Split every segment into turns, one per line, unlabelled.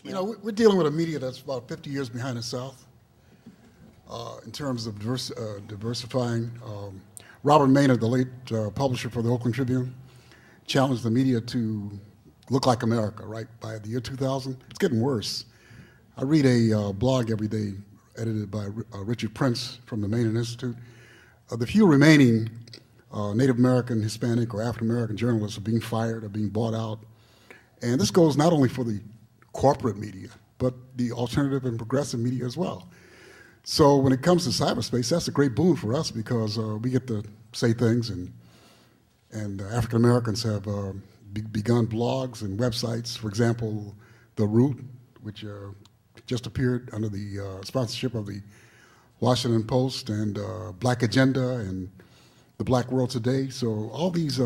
You know, we're dealing with a media that's about 50 years behind the South in terms of diversifying. Robert Maynard, the late publisher for the Oakland Tribune, challenged the media to look like America, right? By the year 2000, it's getting worse. I read a blog every day edited by Richard Prince from the Maynard Institute. The few remaining Native American, Hispanic, or African American journalists are being fired or being bought out. And this goes not only for the corporate media, but the alternative and progressive media as well. So when it comes to cyberspace, that's a great boon for us because we get to say things, and African Americans have begun blogs and websites. For example, The Root, which just appeared under the sponsorship of the Washington Post, and Black Agenda, and the Black World Today. So all these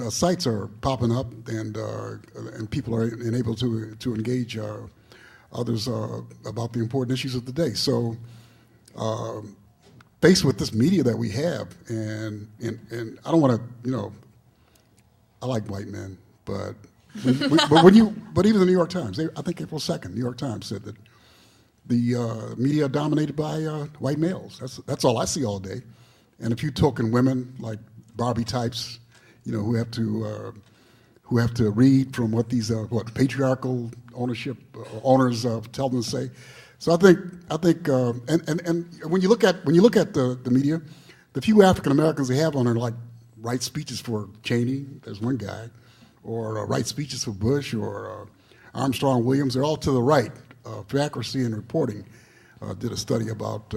sites are popping up, and people are able to engage others about the important issues of the day. So faced with this media that we have, and I don't want to, you know, I like white men, but but even the New York Times, I think April 2nd, New York Times said that the media are dominated by white males. That's all I see all day, and a few token women like Barbie types, you know, who have to read from what these patriarchal owners tell them to say. So I think and when you look at the media, the few African Americans they have on are like write speeches for Cheney. There's one guy, or write speeches for Bush or Armstrong Williams. They're all to the right. Accuracy and Reporting did a study about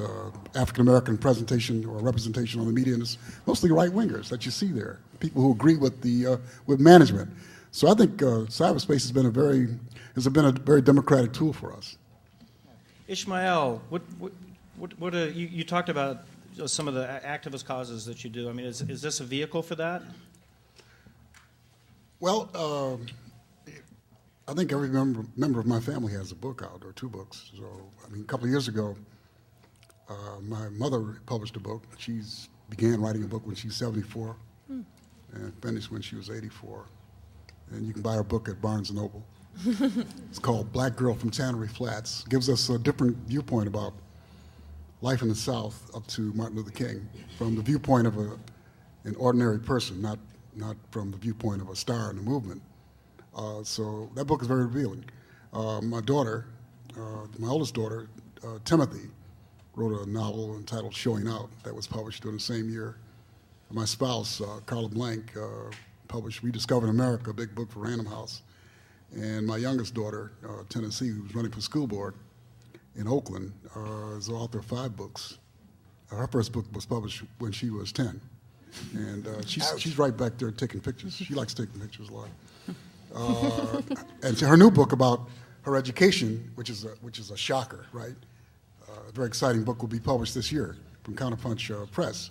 African American presentation or representation on the media, and it's mostly right wingers that you see there, people who agree with with management. So I think cyberspace has been a very democratic tool for us.
Ishmael, what you talked about some of the activist causes that you do. I mean, is this a vehicle for that?
Well, I think every member of my family has a book out, or two books. So, I mean, a couple of years ago, my mother published a book. She began writing a book when she was 74 and finished when she was 84. And you can buy her book at Barnes & Noble. It's called Black Girl from Tannery Flats. It gives us a different viewpoint about life in the South up to Martin Luther King, from the viewpoint of an ordinary person, not from the viewpoint of a star in the movement. So that book is very revealing. My daughter, my oldest daughter, Timothy, wrote a novel entitled Showing Out that was published during the same year. My spouse, Carla Blank, published Rediscovering America, a big book for Random House. And my youngest daughter, Tennessee, who's running for school board in Oakland, is the author of 5 books. Her first book was published when she was 10. And she's right back there taking pictures. She likes taking pictures a lot. And her new book about her education, which is a shocker, right? A very exciting book will be published this year from Counterpunch Press.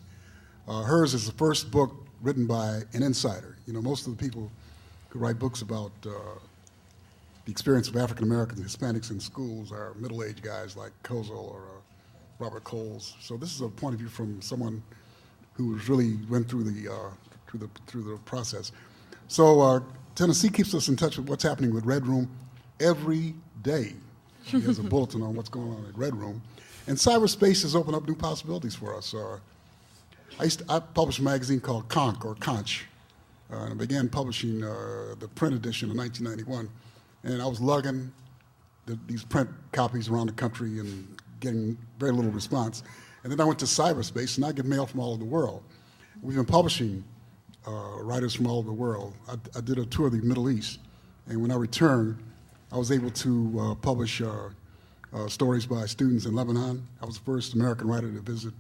Hers is the first book written by an insider. You know, most of the people who write books about the experience of African Americans and Hispanics in schools are middle-aged guys like Kozel or Robert Coles. So this is a point of view from someone who really went through the process. So Tennessee keeps us in touch with what's happening with Red Room every day. She has a bulletin on what's going on at Red Room. And cyberspace has opened up new possibilities for us. I published a magazine called Conch, or Conch, and I began publishing the print edition in 1991. And I was lugging these print copies around the country and getting very little response. And then I went to cyberspace, and I get mail from all over the world. We've been publishing writers from all over the world. I did a tour of the Middle East, and when I returned, I was able to publish stories by students in Lebanon. I was the first American writer to visit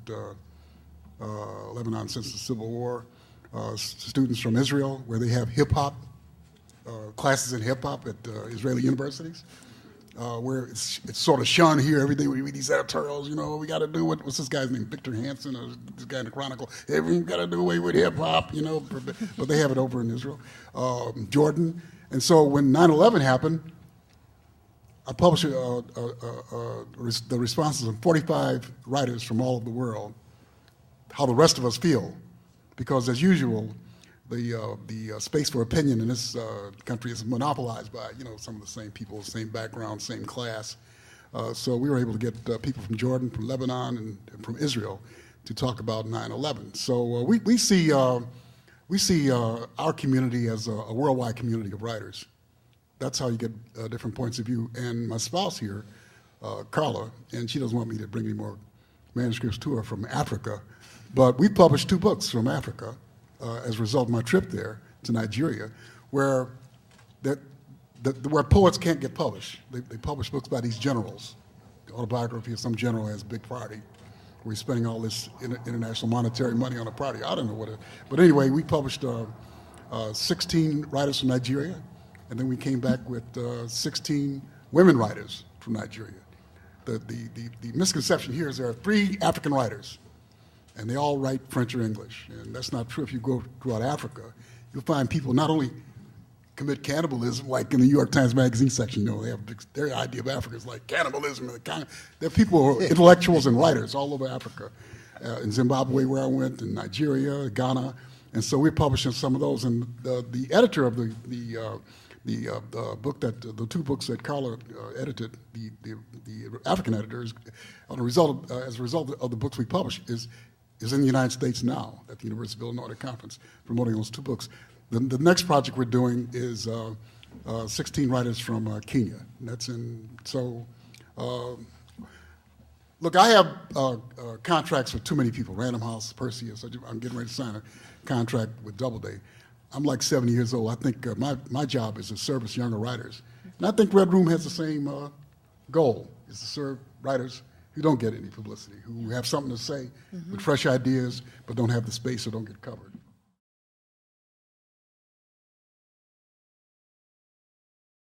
Lebanon since the Civil War. Students from Israel, where they have hip-hop, classes in hip-hop at Israeli universities, where it's sort of shunned here. Every day we read these editorials, you know, we got to do what's this guy's name, Victor Hansen, or this guy in the Chronicle, everyone got to do away with hip-hop, you know, but they have it over in Israel, Jordan. And so when 9/11 happened, I published the responses of 45 writers from all over the world, how the rest of us feel. Because as usual, the space for opinion in this country is monopolized by some of the same people, same background, same class. So we were able to get people from Jordan, from Lebanon, and from Israel to talk about 9/11. So we see our community as a worldwide community of writers. That's how you get different points of view. And my spouse here, Carla, and she doesn't want me to bring any more manuscripts to her from Africa, but we published 2 books from Africa as a result of my trip there to Nigeria, where poets can't get published. They publish books by these generals. The autobiography of some general has a big party where he's spending all this international monetary money on a party. I don't know what it is. But anyway, we published 16 writers from Nigeria, and then we came back with 16 women writers from Nigeria. The misconception here is there are 3 African writers, and they all write French or English. And that's not true. If you go throughout Africa, you'll find people not only commit cannibalism, like in the New York Times Magazine section, they have their idea of Africa is like cannibalism. There are people who are intellectuals and writers all over Africa, in Zimbabwe where I went, in Nigeria, Ghana, and so we're publishing some of those. And the editor of the book the 2 books that Carla edited, the African editors, as a result of the books we published, is in the United States now at the University of Illinois Conference, promoting those 2 books. The next project we're doing is 16 writers from Kenya. And that's look, I have contracts with too many people, Random House, Perseus. I'm getting ready to sign a contract with Doubleday. I'm like 70 years old. I think my job is to service younger writers. And I think Red Room has the same goal, is to serve writers who don't get any publicity, who have something to say with fresh ideas but don't have the space or don't get covered.